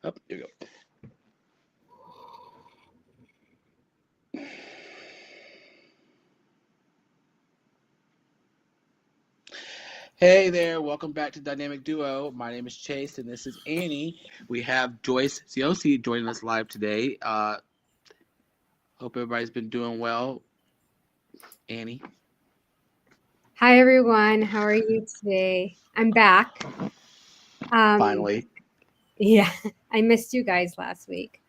Oh, here we go. Hey there, welcome back to Dynamic Duo. My name is Chase and this is Annie. We have Joyce Cioci joining us live today. Hope everybody's been doing well. Annie. Hi, everyone. How are you today? I'm back. Um, Finally. yeah, I missed you guys last week.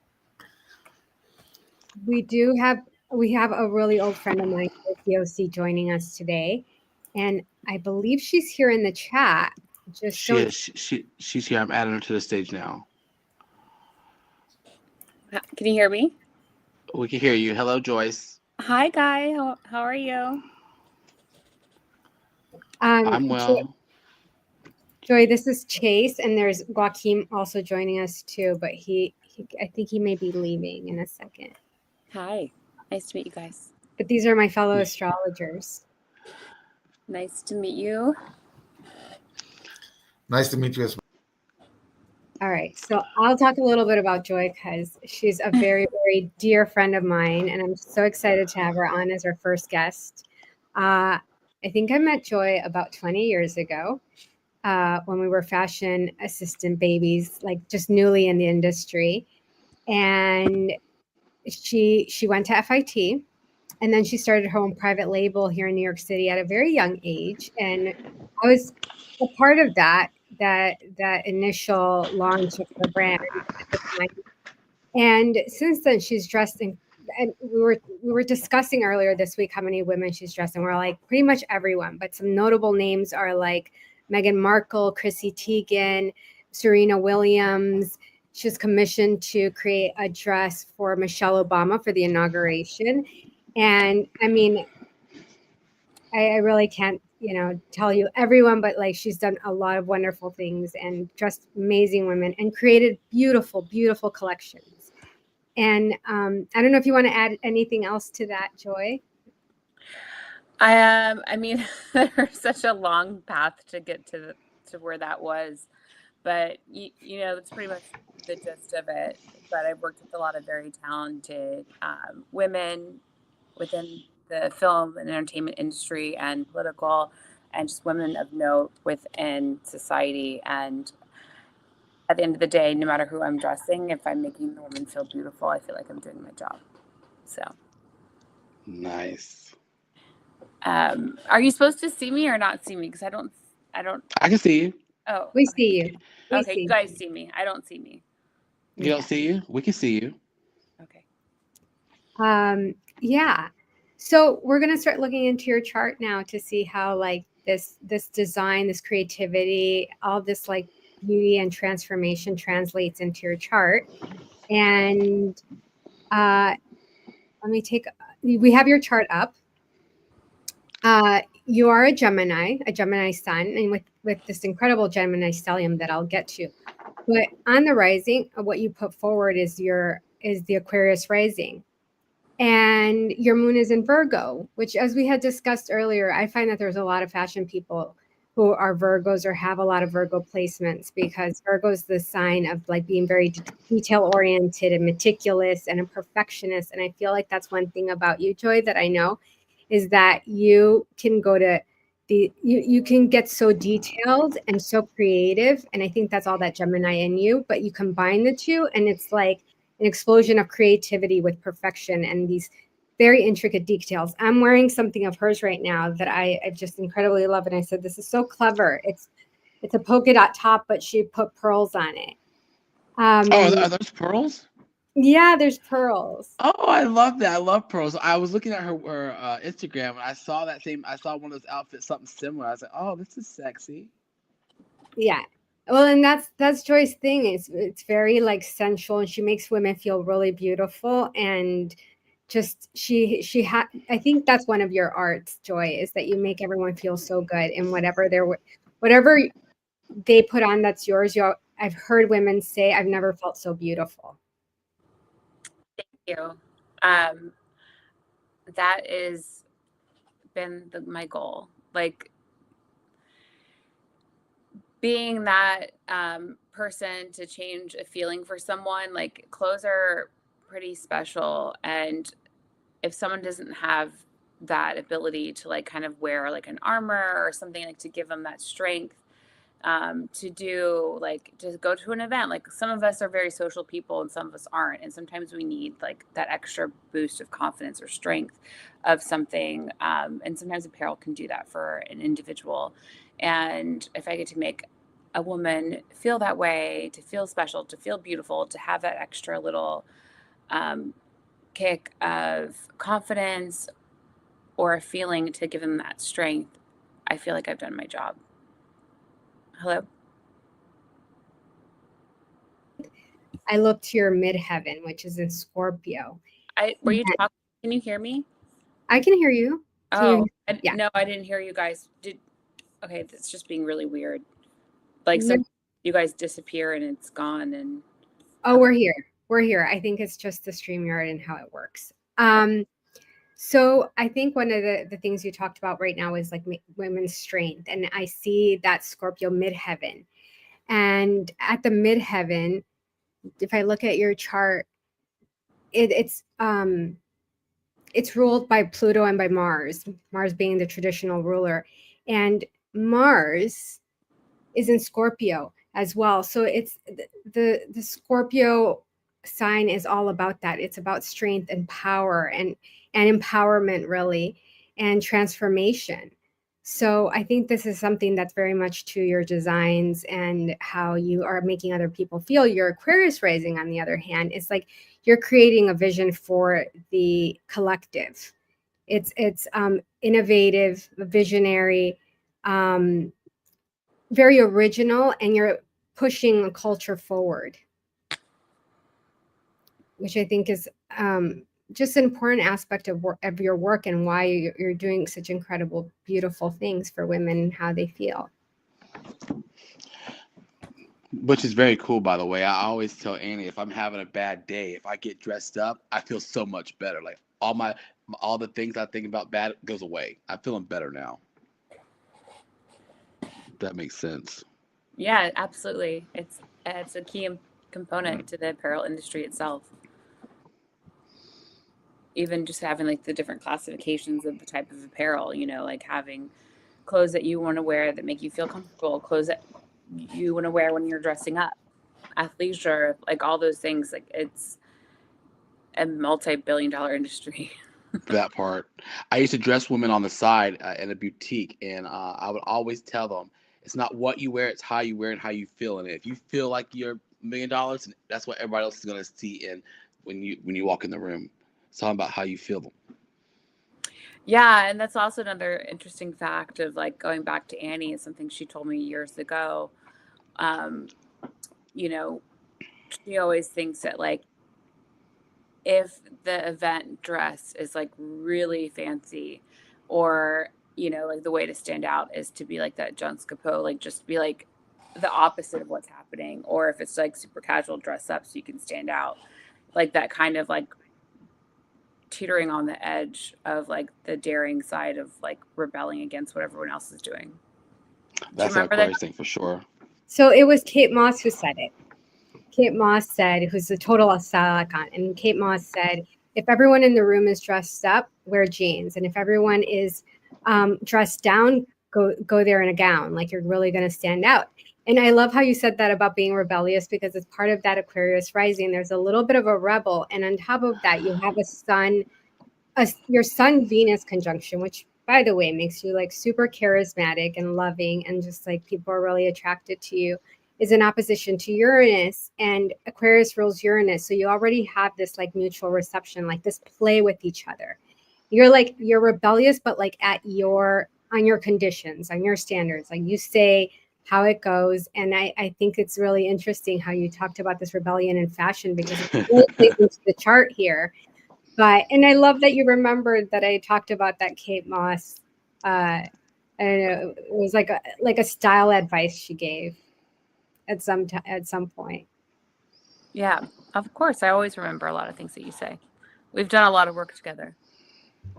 We do have we have a really old friend of mine, COC, joining us today, and I believe she's here in the chat. Just She don't. is she's here. I'm adding her to the stage now. Can you hear me? We can hear you. Hello, Joyce. Hi, Guy. How are you? I'm well. Joy, this is Chase, and there's Joaquin also joining us too, but I think he may be leaving in a second. Hi. Nice to meet you guys. But these are my fellow astrologers. Nice to meet you. Nice to meet you as well. All right, so I'll talk a little bit about Joy because she's a very, very dear friend of mine, and I'm so excited to have her on as our first guest. I think I met Joy about 20 years ago when we were fashion assistant babies, like just newly in the industry. And she went to FIT, and then she started her own private label here in New York City at a very young age. And I was a part of that initial launch of her brand at the time. And since then, she's dressed in. And we were discussing earlier this week how many women she's dressed, and we're like pretty much everyone. But some notable names are like Meghan Markle, Chrissy Teigen, Serena Williams. She was commissioned to create a dress for Michelle Obama for the inauguration. And I mean, I really can't, tell you everyone, but like she's done a lot of wonderful things and dressed amazing women and created beautiful, beautiful collections. And I don't know if you want to add anything else to that, Joy. I mean, there's such a long path to get to where that was, but that's pretty much the gist of it. But I've worked with a lot of very talented women within the film and entertainment industry and political, and just women of note within society. And at the end of the day, no matter who I'm dressing, if I'm making the woman feel beautiful, I feel like I'm doing my job. So Nice. Are you supposed to see me or not see me? Because I don't. I can see you. Oh, We see you. Okay, you guys see me. I don't see me. You don't see you? We can see you. Okay. Yeah. So we're gonna start looking into your chart now to see how like this design, this creativity, all this like beauty and transformation translates into your chart. And we have your chart up. You are a Gemini sun, and with this incredible Gemini stellium that I'll get to. But on the rising, what you put forward is the Aquarius rising. And your moon is in Virgo, which, as we had discussed earlier, I find that there's a lot of fashion people who are Virgos or have a lot of Virgo placements, because Virgo is the sign of like being very detail oriented and meticulous and a perfectionist. And I feel like that's one thing about you, Joy, that I know is that you can go to you can get so detailed and so creative. And I think that's all that Gemini in you, but you combine the two and it's like an explosion of creativity with perfection and these very intricate details. I'm wearing something of hers right now that I just incredibly love. And I said, this is so clever. It's a polka dot top, but she put pearls on it. Are those pearls? Yeah, there's pearls. Oh, I love that. I love pearls. I was looking at her Instagram and I saw that same. I saw one of those outfits, something similar. I was like, oh, this is sexy. Yeah. Well, and that's Joy's thing. It's very like sensual, and she makes women feel really beautiful. And just I think that's one of your arts, Joy, is that you make everyone feel so good in whatever they put on that's yours. I've heard women say, I've never felt so beautiful. Thank you. That is been my goal. Like being that person to change a feeling for someone. Like clothes are pretty special, and if someone doesn't have that ability to like kind of wear like an armor or something like to give them that strength, to do like to go to an event. Like some of us are very social people and some of us aren't, and sometimes we need like that extra boost of confidence or strength of something, and sometimes apparel can do that for an individual. And if I get to make a woman feel that way, to feel special, to feel beautiful, to have that extra little um, kick of confidence or a feeling to give them that strength, I feel like I've done my job. Hello? I look to your midheaven, which is in Scorpio. Were you talking? Can you hear me? I can hear you. Oh, Yeah. no, I didn't hear you guys. Okay, that's just being really weird. Like No. you guys disappear and it's gone and. Oh, we're here. We're here. I think it's just the StreamYard and how it works. So I think one of the things you talked about right now is like women's strength. And I see that Scorpio midheaven. And at the midheaven, if I look at your chart, it's ruled by Pluto and by Mars, Mars being the traditional ruler. And Mars is in Scorpio as well. So it's the Scorpio sign is all about that. It's about strength and power and empowerment really, and transformation. So I think this is something that's very much to your designs and how you are making other people feel. Your Aquarius rising, on the other hand, is like you're creating a vision for the collective. It's innovative, visionary, very original, and you're pushing a culture forward, which I think is just an important aspect of your work and why you're doing such incredible, beautiful things for women and how they feel. Which is very cool, by the way. I always tell Annie, if I'm having a bad day, if I get dressed up, I feel so much better. Like all the things I think about bad goes away. I'm feeling better now. That makes sense. Yeah, absolutely. It's a key component to the apparel industry itself. Even just having like the different classifications of the type of apparel, like having clothes that you want to wear that make you feel comfortable, clothes that you want to wear when you're dressing up, athleisure, like all those things. Like it's a multi-billion-dollar industry. That part. I used to dress women on the side in a boutique, and I would always tell them, it's not what you wear, it's how you wear and how you feel in it. If you feel like you're $1,000,000, that's what everybody else is going to see in when you walk in the room. It's all about how you feel. Yeah, and that's also another interesting fact of like going back to Annie, is something she told me years ago. She always thinks that like if the event dress is like really fancy, or like the way to stand out is to be like that juxtapo, like just be like the opposite of what's happening, or if it's like super casual, dress up so you can stand out, like that kind of like teetering on the edge of like the daring side of like rebelling against what everyone else is doing. That's an Aquarius thing for sure. So it was Kate Moss who said it. Kate Moss said, who's a total style icon, and Kate Moss said, if everyone in the room is dressed up, wear jeans, and if everyone is dressed down, go there in a gown, like you're really going to stand out. And I love how you said that about being rebellious, because it's part of that Aquarius rising. There's a little bit of a rebel, and on top of that, you have your Sun Venus conjunction, which, by the way, makes you like super charismatic and loving, and just like people are really attracted to you, is in opposition to Uranus, and Aquarius rules Uranus. So you already have this like mutual reception, like this play with each other. You're rebellious, but like on your conditions, on your standards, like you say how it goes. And I think it's really interesting how you talked about this rebellion in fashion, because it really plays into the chart here. And I love that you remembered that I talked about that Kate Moss. I don't know, it was like a style advice she gave at some point. Yeah, of course. I always remember a lot of things that you say. We've done a lot of work together.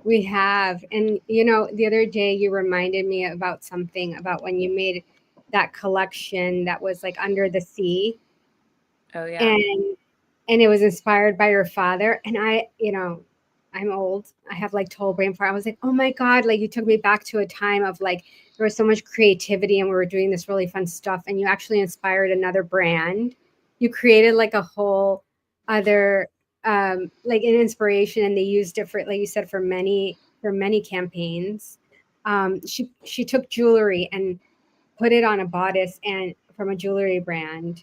We have. And the other day you reminded me about something about when you made that collection that was like under the sea. Oh yeah. And it was inspired by your father. And I'm old. I have like total brain fart. I was like, oh my God, like you took me back to a time of like there was so much creativity and we were doing this really fun stuff. And you actually inspired another brand. You created like a whole other like an inspiration, and they used it for, like you said, for many campaigns. She took jewelry and put it on a bodice and from a jewelry brand.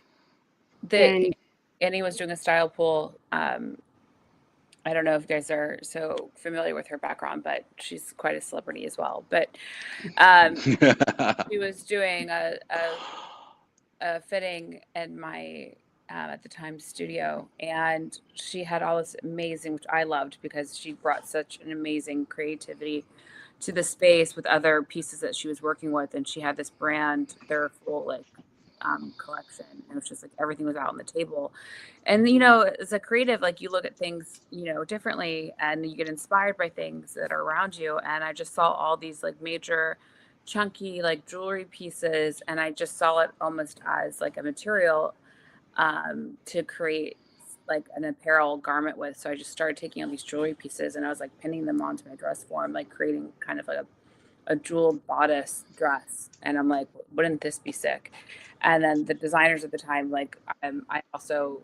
And Annie was doing a style pool. I don't know if you guys are so familiar with her background, but she's quite a celebrity as well. But she was doing a fitting in my at the time studio, and she had all this amazing, which I loved because she brought such an amazing creativity to the space with other pieces that she was working with, and she had this brand, their full like collection, and it was just like everything was out on the table. And as a creative, like you look at things differently, and you get inspired by things that are around you. And I just saw all these like major chunky like jewelry pieces, and I just saw it almost as like a material to create like an apparel garment with. So I just started taking all these jewelry pieces and I was like pinning them onto my dress form, like creating kind of like a jeweled bodice dress. And I'm like, wouldn't this be sick? And then the designers at the time, like I also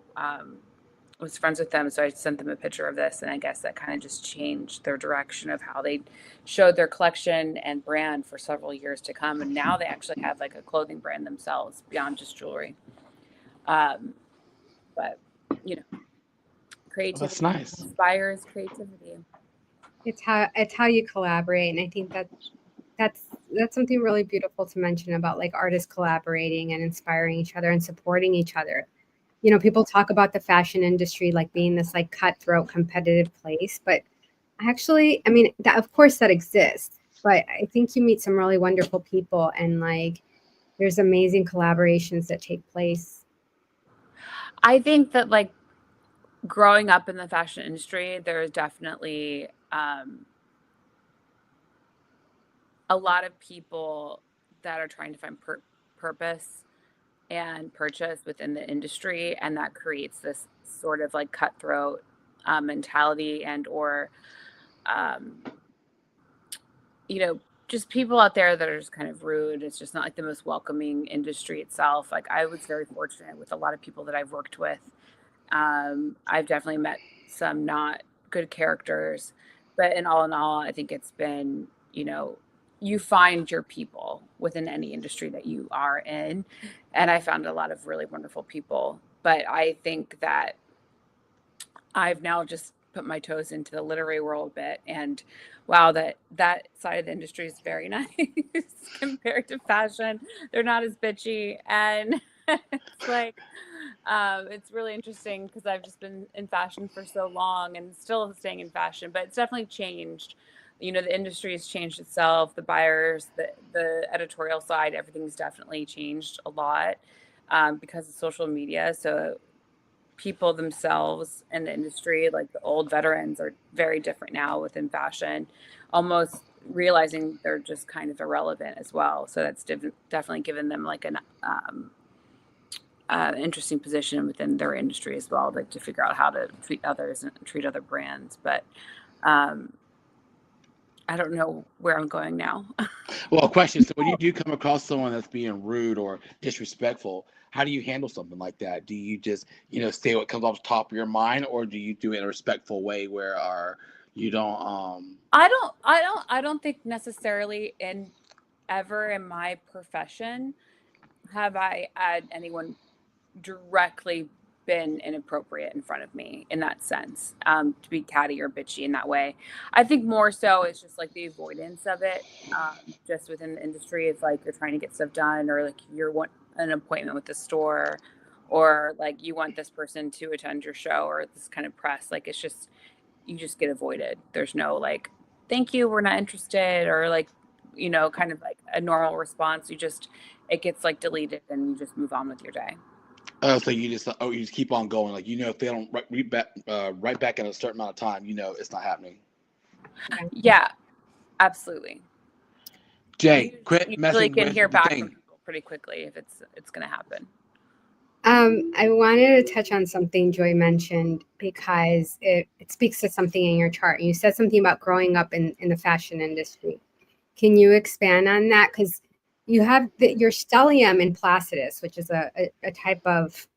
was friends with them, so I sent them a picture of this, and I guess that kind of just changed their direction of how they showed their collection and brand for several years to come. And now they actually have like a clothing brand themselves beyond just jewelry. But creativity That's nice. inspires creativity. It's how you collaborate, and I think that's something really beautiful to mention about like artists collaborating and inspiring each other and supporting each other. People talk about the fashion industry like being this like cutthroat competitive place, but actually, I mean, that of course that exists, but I think you meet some really wonderful people, and like there's amazing collaborations that take place. I think that like growing up in the fashion industry, there's definitely a lot of people that are trying to find purpose and purchase within the industry, and that creates this sort of like cutthroat mentality and or um, just people out there that are just kind of rude. It's just not like the most welcoming industry itself. Like I was very fortunate with a lot of people that I've worked with. I've definitely met some not good characters, but in all, I think it's been, you find your people within any industry that you are in. And I found a lot of really wonderful people. But I think that I've now just put my toes into the literary world a bit, and wow, that side of the industry is very nice compared to fashion. They're not as bitchy, and it's like it's really interesting because I've just been in fashion for so long and still staying in fashion, but it's definitely changed. The industry has changed itself, the buyers, the editorial side, everything's definitely changed a lot because of social media. So people themselves in the industry, like the old veterans, are very different now within fashion, almost realizing they're just kind of irrelevant as well. So that's definitely given them like an interesting position within their industry as well, like to figure out how to treat others and treat other brands. But I don't know where I'm going now. Well, question. So when you do come across someone that's being rude or disrespectful, how do you handle something like that? Do you just, say what comes off the top of your mind, or do you do it in a respectful way where you don't I don't think necessarily ever in my profession have I had anyone directly been inappropriate in front of me in that sense, to be catty or bitchy in that way. I think more so it's just like the avoidance of it, just within the industry. It's like you're trying to get stuff done, or like you're want an appointment with the store, or like you want this person to attend your show or this kind of press. Like it's just, you just get avoided. There's no like, thank you, we're not interested, or like, kind of like a normal response. It gets like deleted and you just move on with your day. so you just keep on going, like if they don't right back in a certain amount of time, it's not happening. Yeah, absolutely. Jay, You quit usually messing can with hear the back from thing. people pretty quickly if it's going to happen. I wanted to touch on something Joy mentioned because it speaks to something in your chart. You said something about growing up in the fashion industry. Can you expand on that? Because you have your stellium in Placidus, which is a type of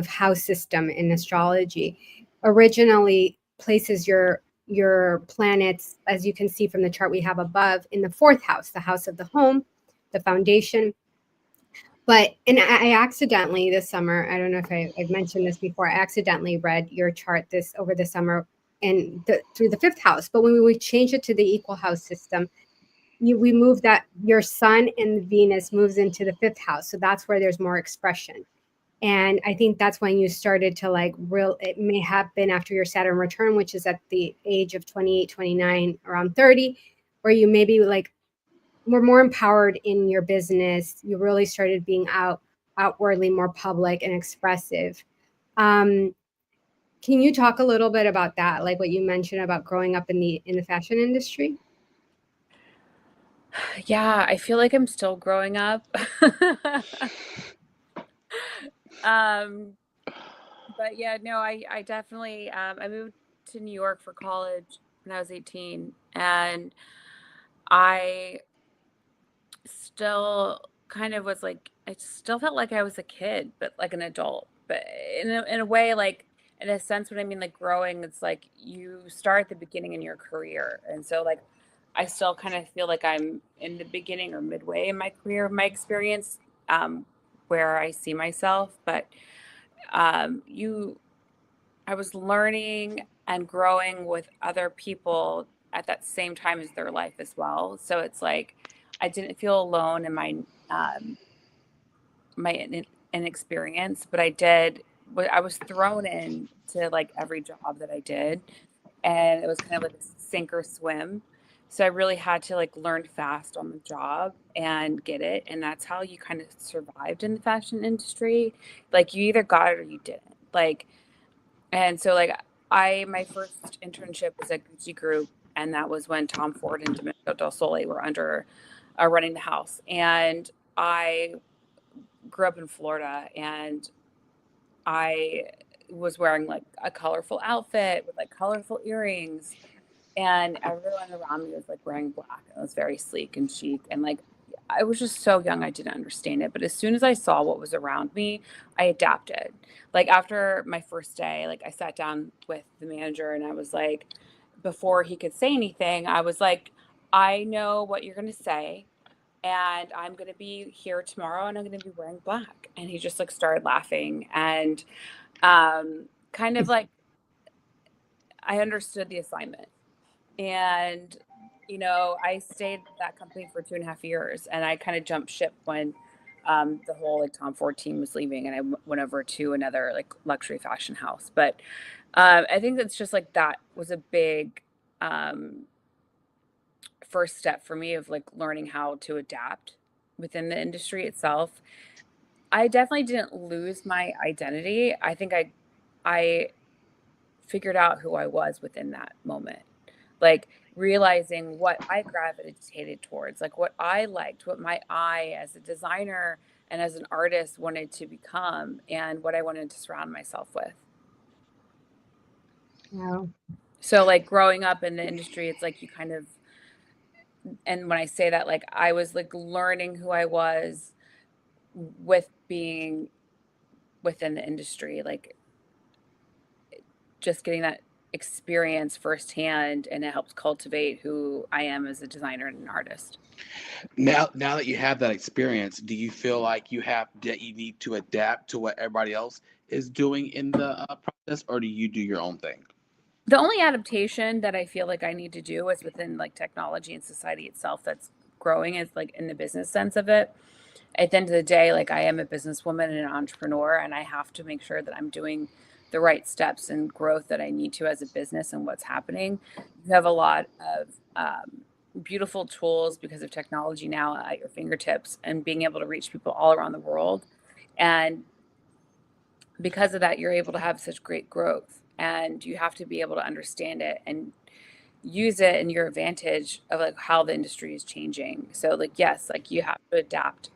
house system in astrology, originally places your planets, as you can see from the chart we have above, in the fourth house, the house of the home, the foundation. And I accidentally this summer, I don't know if I've mentioned this before, I accidentally read your chart over the summer and through the fifth house. But when we changed it to the equal house system, we move that your sun and Venus moves into the fifth house. So that's where there's more expression. And I think that's when you started to it may have been after your Saturn return, which is at the age of 28, 29, around 30, where you maybe were more empowered in your business. You really started being outwardly more public and expressive. Can you talk a little bit about that, like what you mentioned about growing up in the fashion industry? Yeah, I feel like I'm still growing up. But yeah, no, I definitely I moved to New York for college when I was 18, and I still kind of was like, I still felt like I was a kid, but like an adult. But in a way, like in a sense, what I mean, like growing, it's like you start at the beginning in your career. And so like I still kind of feel like I'm in the beginning or midway in my career, my experience, um, where I see myself. But you I was learning and growing with other people at that same time as their life as well. So it's like I didn't feel alone in um, my inexperience, but I did. But I was thrown in to like every job that I did, and it was kind of like a sink or swim. So I really had to like learn fast on the job and get it, and that's how you kind of survived in the fashion industry. Like you either got it or you didn't. And so like my first internship was at Gucci Group, and that was when Tom Ford and Domenico Del Sole were under running the house. And I grew up in Florida, and I was wearing like a colorful outfit with like colorful earrings, and everyone around me was like wearing black, and it was very sleek and chic, and like I was just so young I didn't understand it, but as soon as I saw what was around me, I adapted. Like after my first day, like I sat down with the manager, and I was like, before he could say anything, I was like, I know what you're going to say, and I'm going to be here tomorrow, and I'm going to be wearing black. And he just like started laughing, and kind of like I understood the assignment. And, I stayed at that company for 2.5 years, and I kind of jumped ship when the whole like Tom Ford team was leaving, and I went over to another like luxury fashion house. But I think that's just like that was a big um, first step for me of like learning how to adapt within the industry itself. I definitely didn't lose my identity. I think I figured out who I was within that moment. Like realizing what I gravitated towards, like what I liked, what my eye as a designer and as an artist wanted to become, and what I wanted to surround myself with. Wow. So, like growing up in the industry, it's like you kind of, and when I say that, like I was like learning who I was with being within the industry, like just getting that experience firsthand, and it helps cultivate who I am as a designer and an artist. Now that you have that experience, do you feel like you need to adapt to what everybody else is doing in the process, or do you do your own thing? The only adaptation that I feel like I need to do is within like technology and society itself that's growing is like in the business sense of it. At the end of the day, like I am a businesswoman and an entrepreneur, and I have to make sure that I'm doing the right steps and growth that I need to as a business and what's happening. You have a lot of beautiful tools because of technology now at your fingertips and being able to reach people all around the world. And because of that, you're able to have such great growth, and you have to be able to understand it and use it in your advantage of like how the industry is changing. So like yes, like you have to adapt.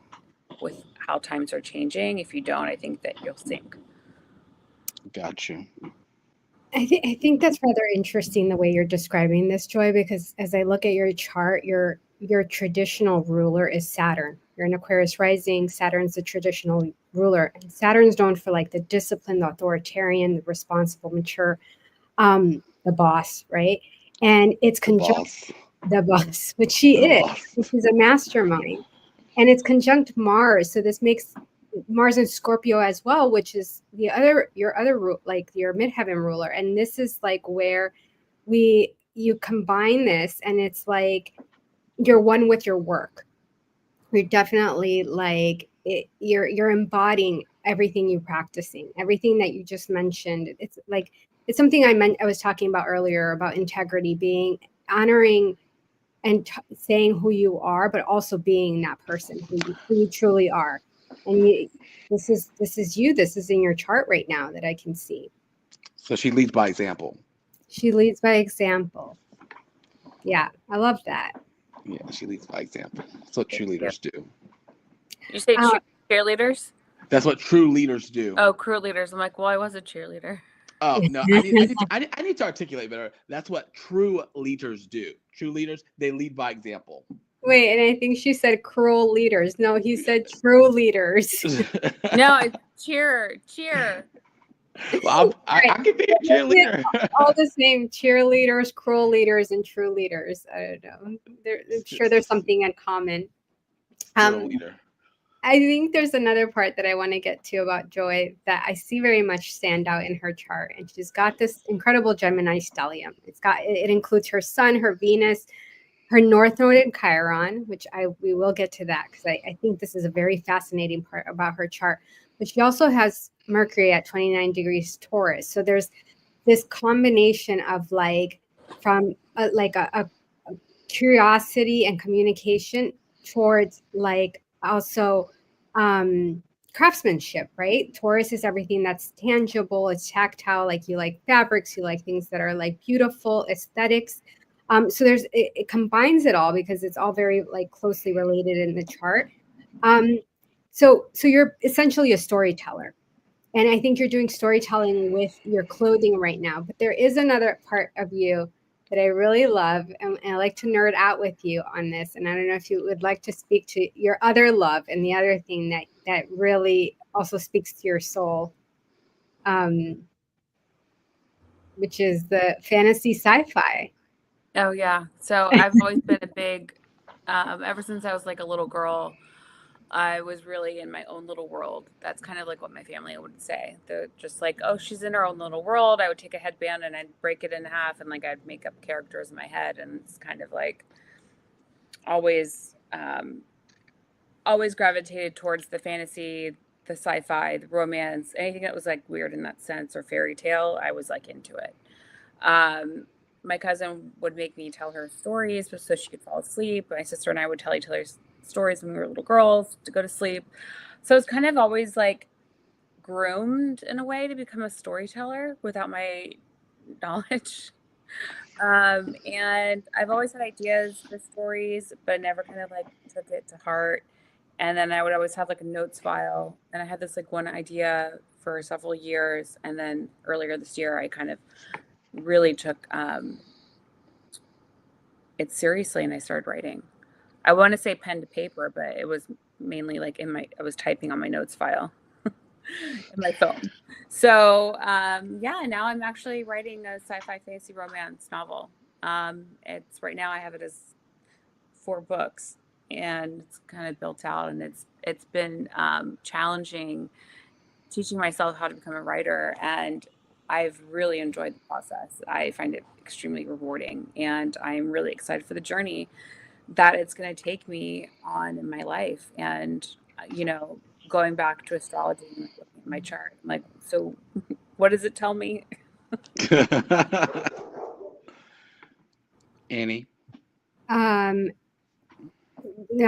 with how times are changing. If you don't, I think that you'll sink. Got you. I think that's rather interesting the way you're describing this, Joy, because as I look at your chart, your traditional ruler is Saturn. You're an Aquarius rising. Saturn's the traditional ruler. And Saturn's known for like the disciplined, the authoritarian, the responsible, mature, the boss, right? And it's conjunct Boss. the boss, which she The is. boss. She's a mastermind. And it's conjunct Mars. So this makes Mars in Scorpio as well, which is your other like your midheaven ruler. And this is like where you combine this, and it's like you're one with your work. You're definitely like you're embodying everything you're practicing, everything that you just mentioned. It's like it's something I was talking about earlier about integrity, being honoring and saying who you are, but also being that person who you truly are. And this is you. This is in your chart right now that I can see. So she leads by example. She leads by example. Yeah, I love that. Yeah, she leads by example. That's what true leaders do. You say cheerleaders? That's what true leaders do. Oh, crew leaders. I'm like, well, I was a cheerleader. Oh no, I need to articulate better. That's what true leaders do. True leaders, they lead by example. Wait, and I think she said cruel leaders. No, he said true leaders. No, it's cheer. Well, I can be a cheerleader. All the same, cheerleaders, cruel leaders, and true leaders. I don't know. I'm sure there's something in common. Leader. I think there's another part that I want to get to about Joy that I see very much stand out in her chart. And she's got this incredible Gemini stellium. It includes her sun, her Venus, her North Node in Chiron, which we will get to that because I think this is a very fascinating part about her chart. But she also has Mercury at 29 degrees Taurus. So there's this combination of like from a curiosity and communication towards like also craftsmanship, right? Taurus is everything that's tangible, it's tactile, like you like fabrics, you like things that are like beautiful aesthetics. So it combines it all because it's all very like closely related in the chart. So you're essentially a storyteller. And I think you're doing storytelling with your clothing right now. But there is another part of you that I really love, and I like to nerd out with you on this. And I don't know if you would like to speak to your other love and the other thing that really also speaks to your soul, which is the fantasy sci-fi. Oh yeah. So I've always been a big, ever since I was like a little girl, I was really in my own little world. That's kind of like what my family would say. They're just like, oh, she's in her own little world. I would take a headband and I'd break it in half and like I'd make up characters in my head. And it's kind of like always, always gravitated towards the fantasy, the sci-fi, the romance, anything that was like weird in that sense or fairy tale. I was like into it. My cousin would make me tell her stories so she could fall asleep. My sister and I would tell each other stories when we were little girls to go to sleep. So it's kind of always like groomed in a way to become a storyteller without my knowledge. And I've always had ideas for stories, but never kind of like took it to heart. And then I would always have like a notes file. And I had this like one idea for several years. And then earlier this year, I kind of really took it seriously and I started writing. I want to say pen to paper, but it was mainly like I was typing on my notes file in my phone. So yeah, now I'm actually writing a sci-fi fantasy romance novel. It's right now I have it as 4 books and it's kind of built out and it's been challenging teaching myself how to become a writer, and I've really enjoyed the process. I find it extremely rewarding, and I'm really excited for the journey that it's going to take me on in my life. And, going back to astrology and looking at my chart, I'm like, so what does it tell me? Annie? I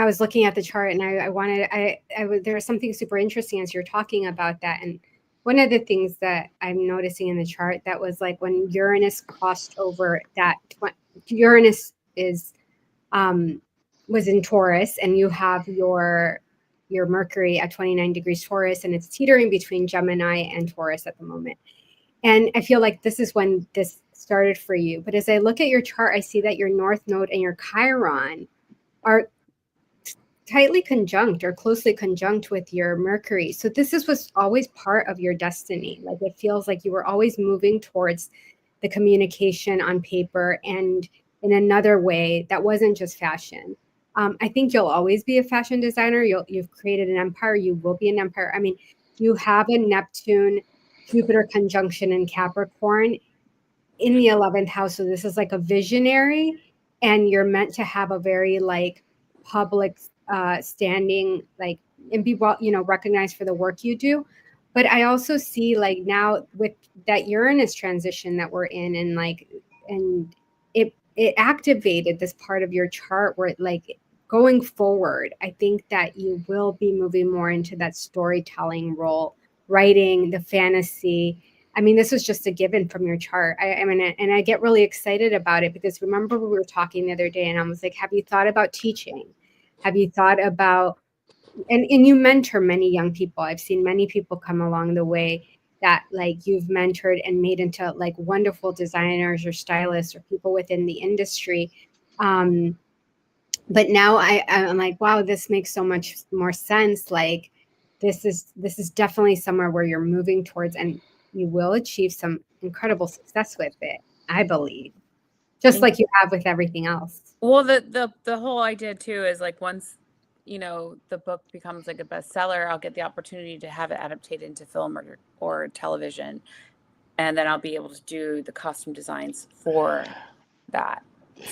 was looking at the chart and there was something super interesting as you're talking about that. And one of the things that I'm noticing in the chart that was like when Uranus crossed over Uranus was in Taurus and you have your your Mercury at 29 degrees Taurus, and it's teetering between Gemini and Taurus at the moment. And I feel like this is when this started for you. But as I look at your chart, I see that your North Node and your Chiron are tightly conjunct or closely conjunct with your Mercury. So this was always part of your destiny. Like it feels like you were always moving towards the communication on paper and in another way that wasn't just fashion. I think you'll always be a fashion designer. You've created an empire. You will be an empire. I mean, you have a Neptune Jupiter conjunction in Capricorn in the 11th house. So this is like a visionary, and you're meant to have a very like public standing, like, and be well, recognized for the work you do. But I also see like now with that Uranus transition that we're in, and it activated this part of your chart where like going forward, I think that you will be moving more into that storytelling role, writing the fantasy. I mean, this was just a given from your chart. I mean, and I get really excited about it because remember we were talking the other day and I was like, have you thought about teaching? Have you thought about, and you mentor many young people. I've seen many people come along the way that like you've mentored and made into like wonderful designers or stylists or people within the industry. But now I'm like, wow, this makes so much more sense. Like this is definitely somewhere where you're moving towards, and you will achieve some incredible success with it, I believe, just like you have with everything else. Well, the whole idea too is like once the book becomes like a bestseller, I'll get the opportunity to have it adapted into film or television, and then I'll be able to do the costume designs for that.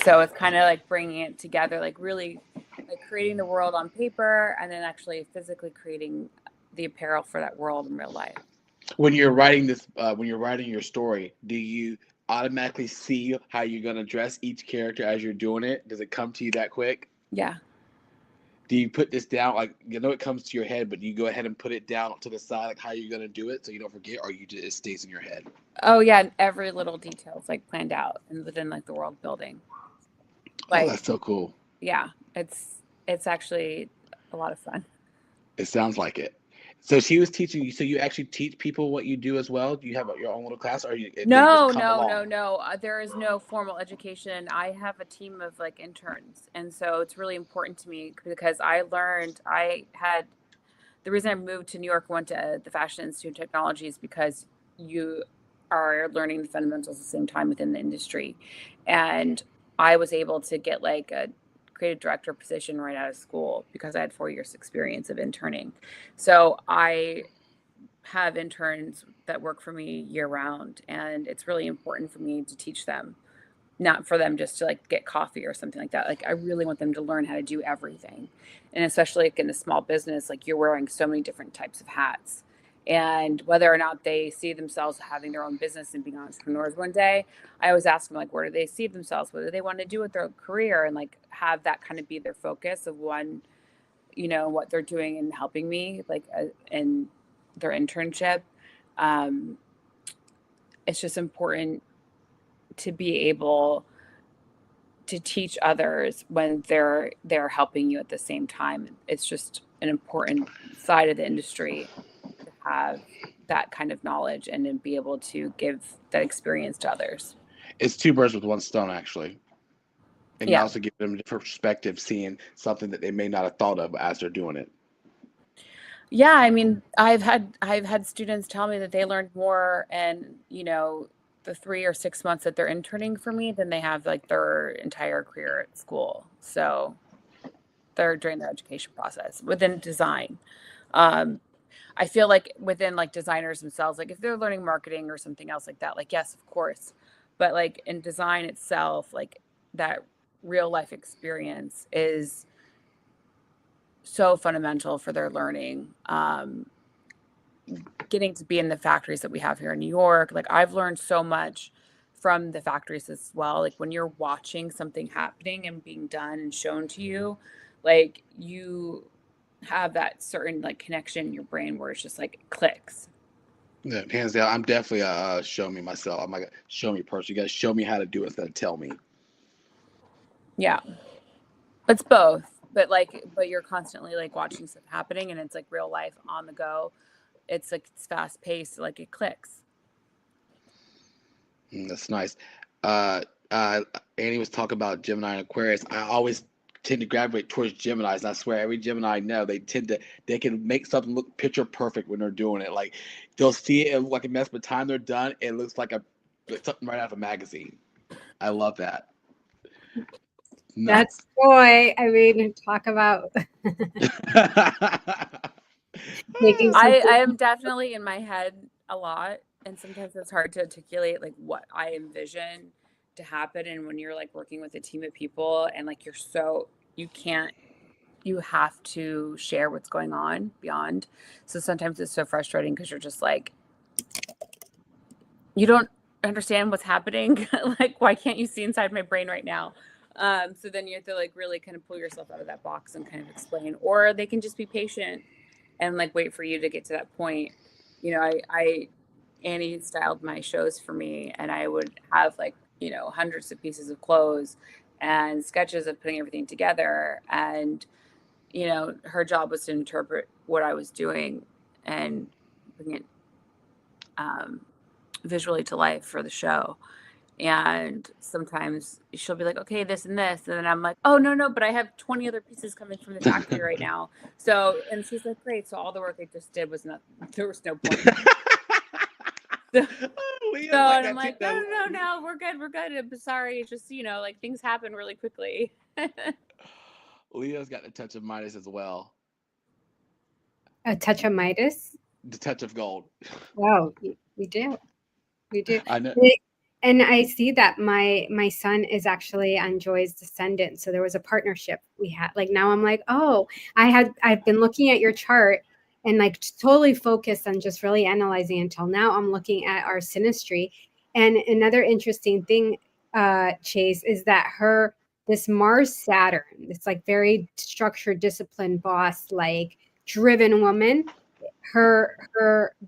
So it's kind of like bringing it together, like really like creating the world on paper and then actually physically creating the apparel for that world in real life. When you're writing this, when you're writing your story, do you automatically see how you're going to dress each character as you're doing it? Does it come to you that quick? Yeah. Do you put this down, like, it comes to your head, but do you go ahead and put it down to the side, like how you're going to do it so you don't forget, or it stays in your head? Oh yeah, every little detail is like planned out and within like the world building. Like, oh, that's so cool. Yeah, it's actually a lot of fun. It sounds like it. So she was teaching you. So you actually teach people what you do as well? Do you have your own little class, or No. There is no formal education. I have a team of like interns, and so it's really important to me because the reason I moved to New York, went to the Fashion Institute of Technology, is because you are learning the fundamentals at the same time within the industry, and I was able to get like a creative director position right out of school because I had 4 years experience of interning. So I have interns that work for me year round, and it's really important for me to teach them, not for them just to like get coffee or something like that. Like I really want them to learn how to do everything. And especially like in a small business, like you're wearing so many different types of hats. And whether or not they see themselves having their own business and being entrepreneurs one day, I always ask them like, where do they see themselves? What do they want to do with their career? And like have that kind of be their focus of what they're doing and helping me like in their internship. It's just important to be able to teach others when they're helping you at the same time. It's just an important side of the industry to have that kind of knowledge and then be able to give that experience to others. It's two birds with one stone, actually. And you Yeah. also give them a different perspective, seeing something that they may not have thought of as they're doing it. Yeah, I mean, I've had students tell me that they learned more and the 3 or 6 months that they're interning for me than they have like their entire career at school. So they're during their education process within design. I feel like within like designers themselves, like if they're learning marketing or something else like that, like yes, of course, but like in design itself, like that real life experience is so fundamental for their learning. Getting to be in the factories that we have here in New York, like I've learned so much from the factories as well. Like when you're watching something happening and being done and shown to you, like you have that certain like connection in your brain where it's just like clicks. Yeah, hands down, I'm definitely a show me myself. I'm like a show me person. You got to show me how to do it instead of tell me. Yeah, it's both. but you're constantly like watching stuff happening, and it's like real life on the go. It's like it's fast paced, like it clicks. That's nice. Uh, uh, Annie was talking about Gemini and Aquarius. I always tend to gravitate towards Geminis, and I swear every Gemini I know, they can make something look picture perfect when they're doing it. Like they'll see it like a mess, but time they're done, it looks like something right out of a magazine. I love that. That's Nuts. joy. I mean, talk about making something. I am definitely in my head a lot, and sometimes it's hard to articulate like what I envision to happen. And when you're like working with a team of people, and like you can't, you have to share what's going on beyond. So sometimes it's so frustrating because you're just like, you don't understand what's happening. Like, why can't you see inside my brain right now? So then you have to like really kind of pull yourself out of that box and kind of explain, or they can just be patient and like wait for you to get to that point. You know, I Annie styled my shows for me, and I would have like, you know, hundreds of pieces of clothes and sketches of putting everything together. And, you know, her job was to interpret what I was doing and bring it um, visually to life for the show. And sometimes she'll be like, okay, this and this. And then I'm like, oh, no, but I have 20 other pieces coming from the factory right now. So, and she's like, great. So all the work I just did was not, there was no point. So, Leah's so like and I'm that too. like, no, we're good. I'm sorry. It's just, you know, like things happen really quickly. Leah's got the touch of Midas as well. A touch of Midas. The touch of gold. Wow, we do. We do. I know. And I see that my son is actually on Joy's descendant. So there was a partnership we had. Like now I'm like, oh, I've been looking at your chart and like totally focused on just really analyzing until now I'm looking at our synastry. And another interesting thing, Chase, is that this Mars Saturn, it's like very structured, disciplined boss, like driven woman, her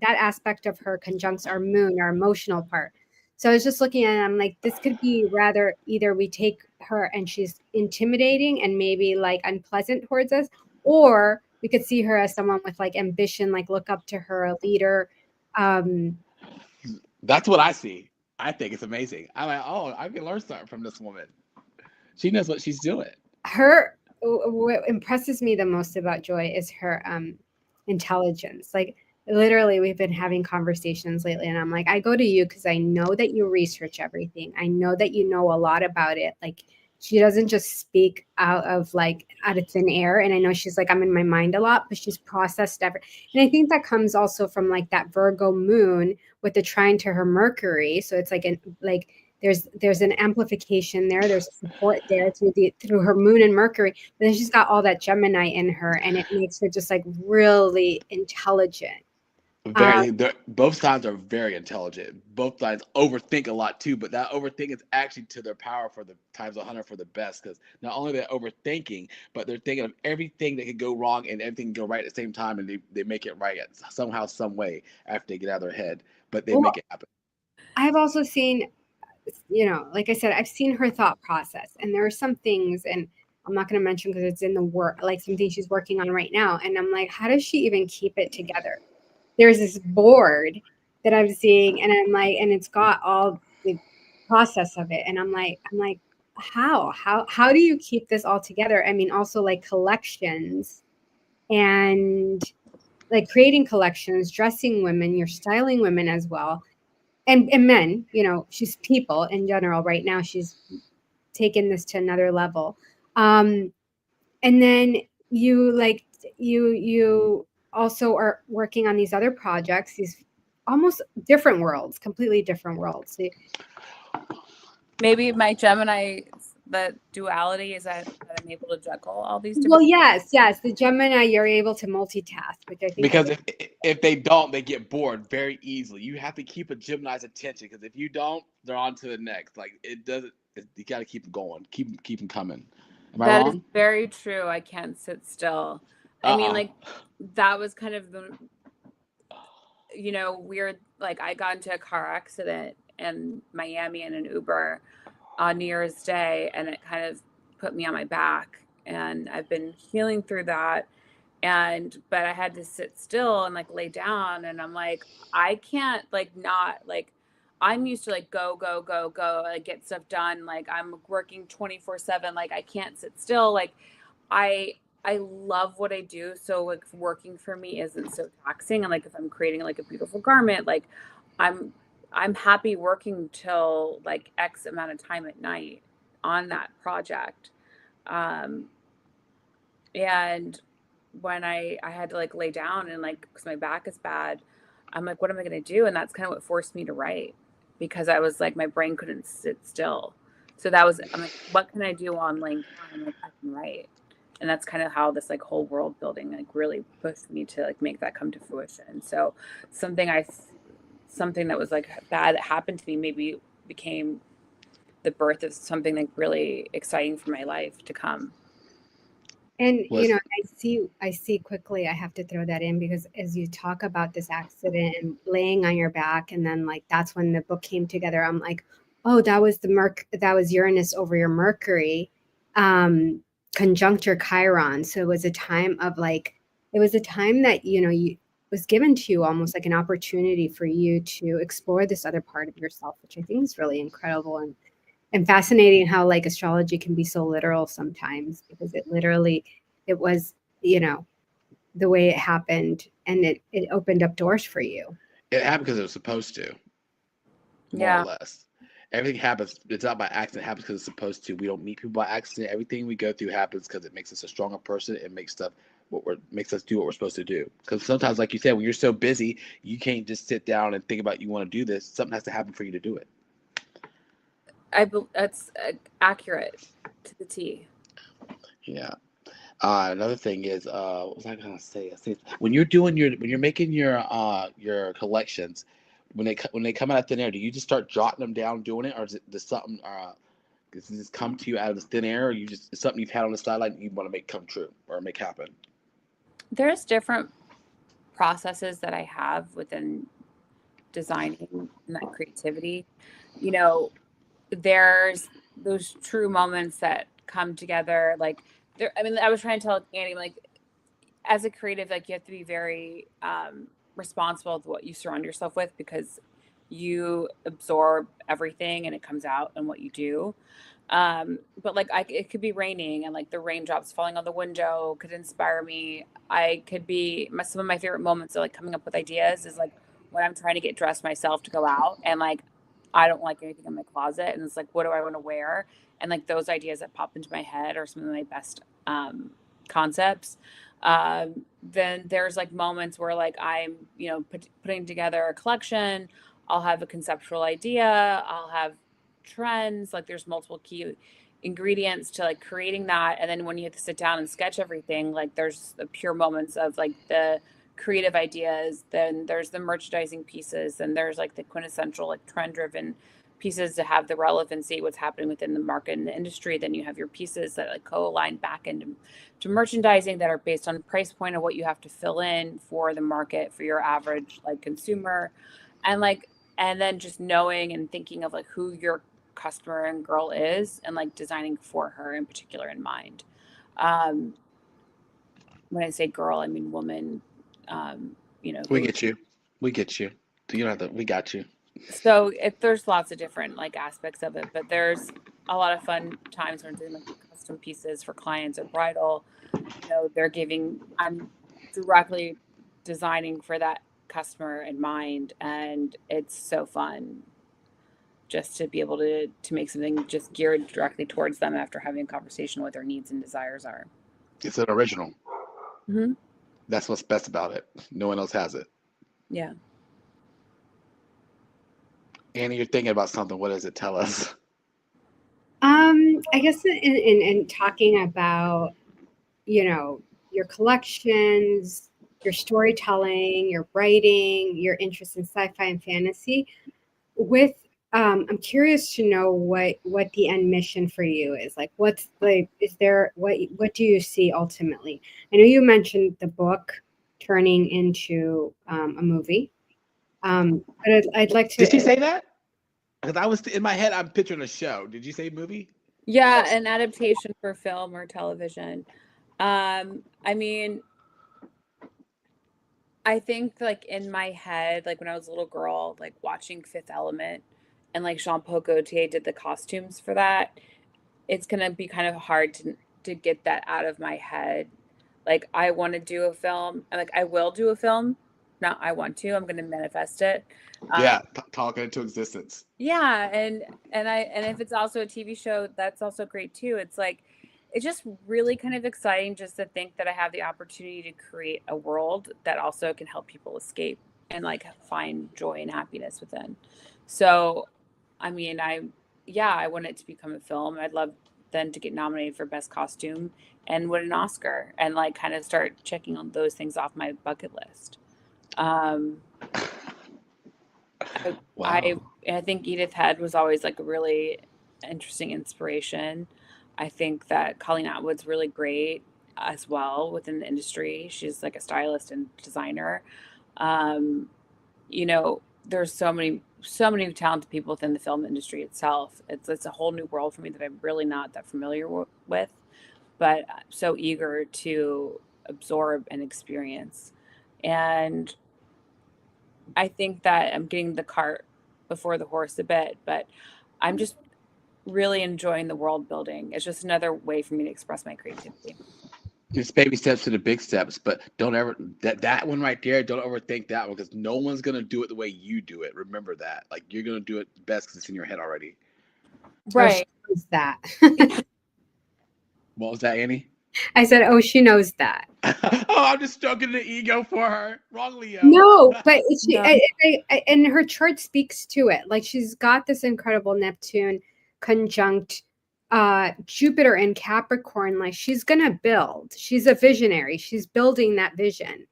that aspect of her conjuncts our moon, our emotional part. So I was just looking at it, I'm like, this could be rather either we take her and she's intimidating and maybe like unpleasant towards us, or we could see her as someone with like ambition, like look up to her, a leader. That's what I see. I think it's amazing. I'm like, oh, I can learn something from this woman. She knows what she's doing. What impresses me the most about Joy is her intelligence. Like literally we've been having conversations lately and I'm like, I go to you because I know that you research everything. I know that you know a lot about it. Like she doesn't just speak out of thin air. And I know she's like, I'm in my mind a lot, but she's processed everything. And I think that comes also from like that Virgo moon with the trine to her Mercury. So it's there's an amplification there. There's a support there through her moon and Mercury. But then she's got all that Gemini in her, and it makes her just like really intelligent. Both sides are very intelligent. Both sides overthink a lot too, but that overthink is actually to their power for the times 100 for the best. Because not only they're overthinking, but they're thinking of everything that could go wrong and everything can go right at the same time, and they make it right somehow, some way after they get out of their head. But they make it happen. I've also seen, like I said, I've seen her thought process, and there are some things, and I'm not going to mention because it's in the work, like something she's working on right now. And I'm like, how does she even keep it together? There's this board that I'm seeing, and I'm like, and it's got all the process of it, and I'm like, how do you keep this all together? I mean, also like collections and like creating collections, dressing women, you're styling women as well. And men, she's people in general. Right now, she's taken this to another level. And then you also are working on these other projects, these almost different worlds, completely different worlds. Maybe my Gemini, the duality is that I'm able to juggle all these different. Well, yes, the Gemini, you're able to multitask, which I think because if they don't, they get bored very easily. You have to keep a Gemini's attention because if you don't, they're on to the next. Like it doesn't. You got to keep them going, keep them coming. Am I That wrong? is very true. I can't sit still. I mean, like that was kind of the, weird. Like I got into a car accident in Miami in an Uber on New Year's Day, and it kind of put me on my back. and I've been healing through that. But I had to sit still and like lay down, and I'm like, I can't like not like, I'm used to like go, go, go, go, like get stuff done. Like I'm working 24/7. Like I can't sit still. Like I I love what I do. So like working for me isn't so taxing. And like if I'm creating like a beautiful garment, like I'm I'm happy working till like X amount of time at night on that project. Um and when I had to like lay down and like because my back is bad, I'm like, what am I gonna do? And that's kind of what forced me to write, because I was like my brain couldn't sit still. So that was, I'm like, what can I do while I'm laying down? I'm like, I can write. And that's kind of how this like whole world building like really pushed me to like make that come to fruition. So something I something that was like bad that happened to me maybe became the birth of something like really exciting for my life to come. And Was I see quickly, I have to throw that in because as you talk about this accident and laying on your back, and then like that's when the book came together. I'm like, oh, that was Uranus over your Mercury, conjunct your Chiron. So it was a time of like, it was a time that you was given to you almost like an opportunity for you to explore this other part of yourself, which I think is really incredible and fascinating how like astrology can be so literal sometimes because it was the way it happened and it opened up doors for you. it happened because it was supposed to, more or Yeah. less. Everything happens. It's not by accident. It happens because it's supposed to. We don't meet people by accident. Everything we go through happens because it makes us a stronger person. It makes stuff makes us do what we're supposed to do. Because sometimes, like you said, when you're so busy, you can't just sit down and think about you want to do this. Something has to happen for you to do it. That's accurate to the T. Yeah. Another thing is, what was I gonna say? I say when you're doing when you're making your collections, when they come out of thin air, do you just start jotting them down, doing it, or does something does it just come to you out of the thin air, or you just it's something you've had on the sideline you want to make come true or make happen? There's different processes that I have within designing and that creativity. You know, there's those true moments that come together. Like there, I mean, I was trying to tell Annie, like as a creative, like you have to be very responsible with what you surround yourself with because you absorb everything and it comes out in what you do. But like it could be raining and like the raindrops falling on the window could inspire me. I could be some of my favorite moments of like coming up with ideas is like when I'm trying to get dressed myself to go out and like I don't like anything in my closet and it's like what do I want to wear, and like those ideas that pop into my head are some of my best concepts. Then there's like moments where like I'm putting together a collection. I'll have a conceptual idea, I'll have trends, like there's multiple key ingredients to like creating that, and then when you have to sit down and sketch everything, like there's the pure moments of like the creative ideas, then there's the merchandising pieces, and there's like the quintessential like trend driven pieces to have the relevancy what's happening within the market and the industry. Then you have your pieces that like co-align back into to merchandising that are based on price point of what you have to fill in for the market for your average like consumer, and like and then just knowing and thinking of like who your customer and girl is and like designing for her in particular in mind. um when I say girl I mean woman. We Who, get you. We get you. You don't have to. We got you. so there's lots of different like aspects of it, but there's a lot of fun times when I'm doing like custom pieces for clients or bridal. They're giving, I'm directly designing for that customer in mind, and it's so fun just to be able to make something just geared directly towards them after having a conversation what their needs and desires are. It's an original. Hmm. That's what's best about it. No one else has it. Yeah. Annie, you're thinking about something. What does it tell us? I guess in talking about your collections, your storytelling, your writing, your interest in sci-fi and fantasy. With I'm curious to know what the end mission for you is. Like, what's like, is there what do you see ultimately? I know you mentioned the book turning into a movie, but I'd like Did she to. say that? Because I was in my head, I'm picturing a show. Did you say movie? Yeah, an adaptation for film or television. I mean, I think like in my head, like when I was a little girl, like watching Fifth Element and like Jean Paul Gaultier did the costumes for that, it's gonna be kind of hard to get that out of my head. Like I want to do a film, and like I will do a film. Not I want to. I'm gonna manifest it. Um, Yeah, talk it into existence. yeah, and if it's also a TV show, that's also great too. It's like it's just really kind of exciting just to think that I have the opportunity to create a world that also can help people escape and like find joy and happiness within. So, I mean, I want it to become a film. I'd love then to get nominated for best costume and win an Oscar and like kind of start checking on those things off my bucket list. Um, I, I Wow. I think Edith Head was always like a really interesting inspiration. I think that Colleen Atwood's really great as well within the industry. She's like a stylist and designer. Um, there's so many talented people within the film industry itself. It's a whole new world for me that I'm really not that familiar with, but I'm so eager to absorb and experience. And I think that I'm getting the cart before the horse a bit, but I'm just really enjoying the world building. It's just another way for me to express my creativity. It's baby steps to the big steps, but don't ever that one right there. Don't overthink that one because no one's gonna do it the way you do it. Remember that. Like you're gonna do it best because it's in your head already. Oh, she Right. knows that. What was that, Annie? I said, oh, she knows that. Oh, I'm just stroking the ego for her. Wrong, Leo. No, but No. and her chart speaks to it. Like she's got this incredible Neptune conjunct Jupiter in Capricorn. Like she's gonna build. She's a visionary. She's building that vision.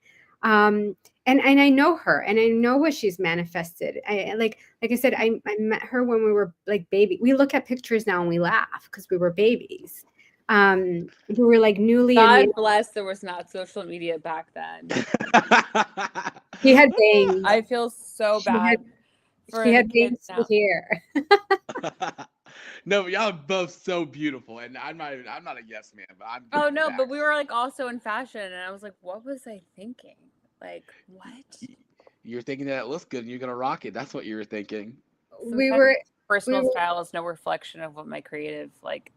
And I know her, and I know what she's manifested. Like I said, I met her when we were like baby. We look at pictures now and we laugh because we were babies. We were like newly in the. God bless there was not social media back then. She had bangs. I feel so bad for She the had kids bangs now. with hair. No, but y'all are both so beautiful, and I'm not a yes man, but I'm. Oh no, but we were like also in fashion, and I was like, what was I thinking? Like what? You're thinking that it looks good and you're gonna rock it. That's what you were thinking. we were Personal we were style is no reflection of what my creative like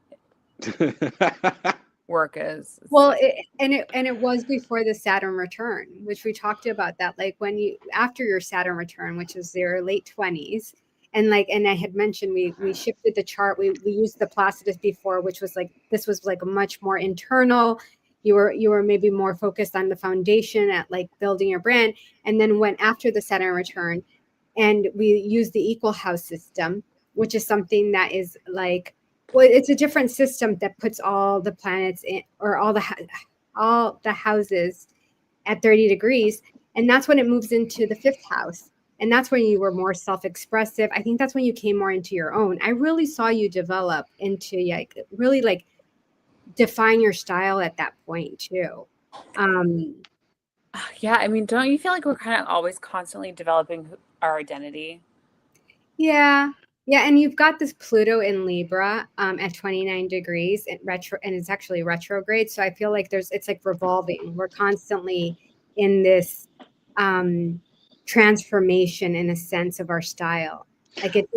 work is. well it was before the Saturn return, which we talked about that, like when you after your Saturn return, which is your late 20s, and I had mentioned we shifted the chart. We used the Placidus before, which was like this was like a much more internal. You were maybe more focused on the foundation at like building your brand, and then went after the Saturn return, and we used the equal house system, which is something that is like, well, it's a different system that puts all the planets in, or all the houses at 30 degrees, and that's when it moves into the fifth house, and that's when you were more self-expressive. I think that's when you came more into your own. I really saw you develop into like really like define your style at that point too. Yeah, I mean, don't you feel like we're kind of always constantly developing our identity? Yeah. Yeah, and you've got this Pluto in Libra at 29 degrees and retro, and it's actually retrograde. So I feel like it's like revolving. We're constantly in this transformation in a sense of our style. Like it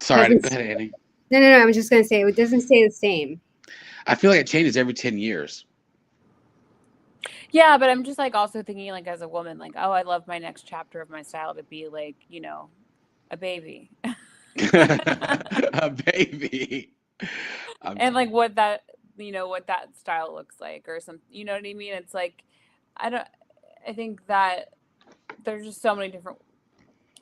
Sorry, doesn't. go ahead, Annie. No. I'm just gonna say it doesn't stay the same. I feel like it changes every 10 years. Yeah, but I'm just like also thinking like as a woman, like, oh, I love my next chapter of my style to be like, a baby. A baby. And like what that style looks like or some, you know what I mean? It's like I think that there's just so many different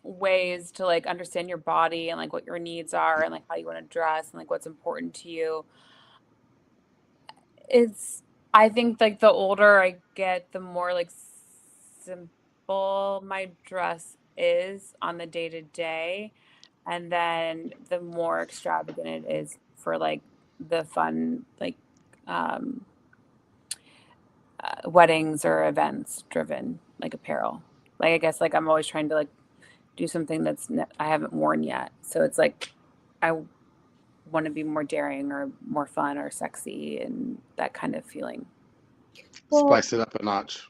ways to like understand your body and like what your needs are and like how you want to dress and like what's important to you. It's I think like the older I get, the more like simple my dress is on the day to day, and then the more extravagant it is for like the fun like um, weddings or events driven like apparel. Like I guess like I'm always trying to like do something I haven't worn yet. So it's like I want to be more daring or more fun or sexy and that kind of feeling. Well, Spice it up a notch.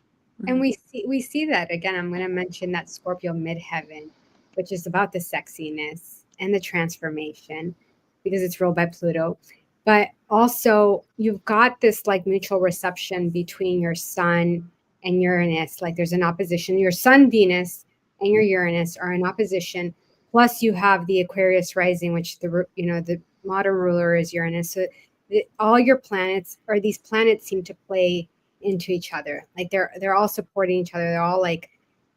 and we see that again. I'm going to mention that Scorpio midheaven, which is about the sexiness and the transformation, because it's ruled by Pluto. But also, you've got this like mutual reception between your Sun and Uranus. Like there's an opposition. Your Sun, Venus, and your Uranus are in opposition. Plus, you have the Aquarius rising, which the modern ruler is Uranus. So all your planets, or these planets, seem to play into each other. Like they're all supporting each other. They're all like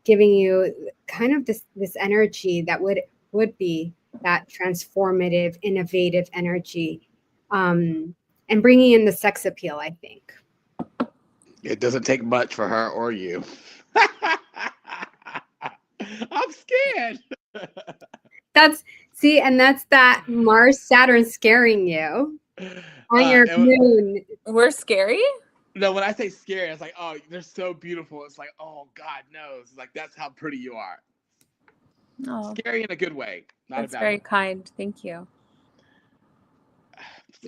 giving you kind of this energy that would be that transformative, innovative energy, and bringing in the sex appeal, I think. It doesn't take much for her or you. I'm scared. And that's that Mars Saturn scaring you on your moon. We're scary? No, when I say scary, it's like, oh, they're so beautiful. It's like, oh, God knows. Like, that's how pretty you are. Oh, Scary in a good way, not that's a bad very way. kind. Thank you.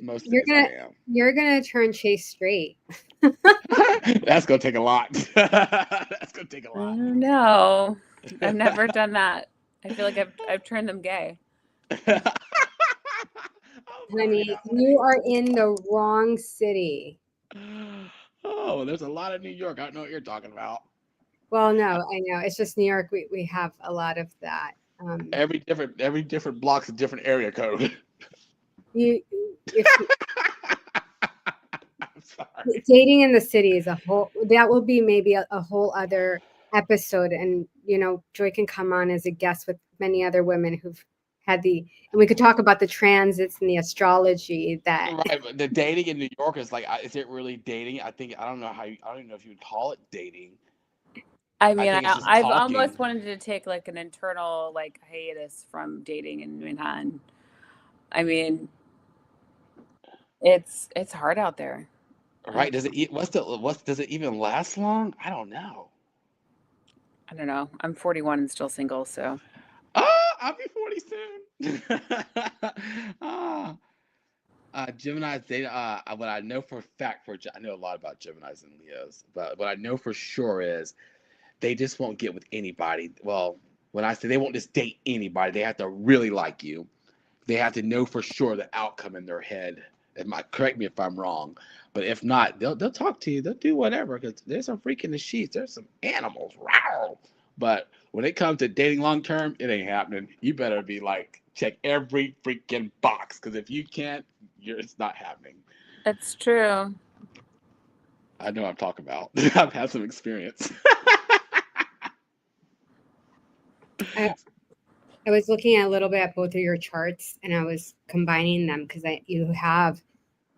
Most You're days I am. You're gonna turn Chase straight. That's gonna take a lot. That's gonna take a I lot. don't know. I've never done that. I feel like I've turned them gay. Honey, you are in the wrong city. Oh, there's a lot of New York. I don't know what you're talking about. Well, no, I know. It's just New York. We have a lot of that. Every different block's a different area code. If I'm sorry. dating in the city is that will be maybe a whole other episode, and Joy can come on as a guest with many other women who've had and we could talk about the transits and the astrology that. Right, but the dating in New York is like, is it really dating? I don't know I don't even know if you would call it dating. I mean, think it's just I've talking. almost wanted to take like an internal like hiatus from dating in Manhattan. I mean, it's hard out there. Right? Does it does it even last long? I don't know. I don't know. I'm 41 and still single, so. Oh, I'll be 40 soon. Gemini's data. What I know for a fact I know a lot about Geminis and Leos, but what I know for sure is they just won't get with anybody. Well, when I say they won't just date anybody, they have to really like you. They have to know for sure the outcome in their head. Correct me if I'm wrong, but if not, they'll talk to you. They'll do whatever, because there's some freak in the sheets. There's some animals. Wow. But when it comes to dating long term, it ain't happening. You better be like, check every freaking box, because if you can't, it's not happening. It's true. I know what I'm talking about. I've had some experience. I was looking at a little bit at both of your charts, and I was combining them because you have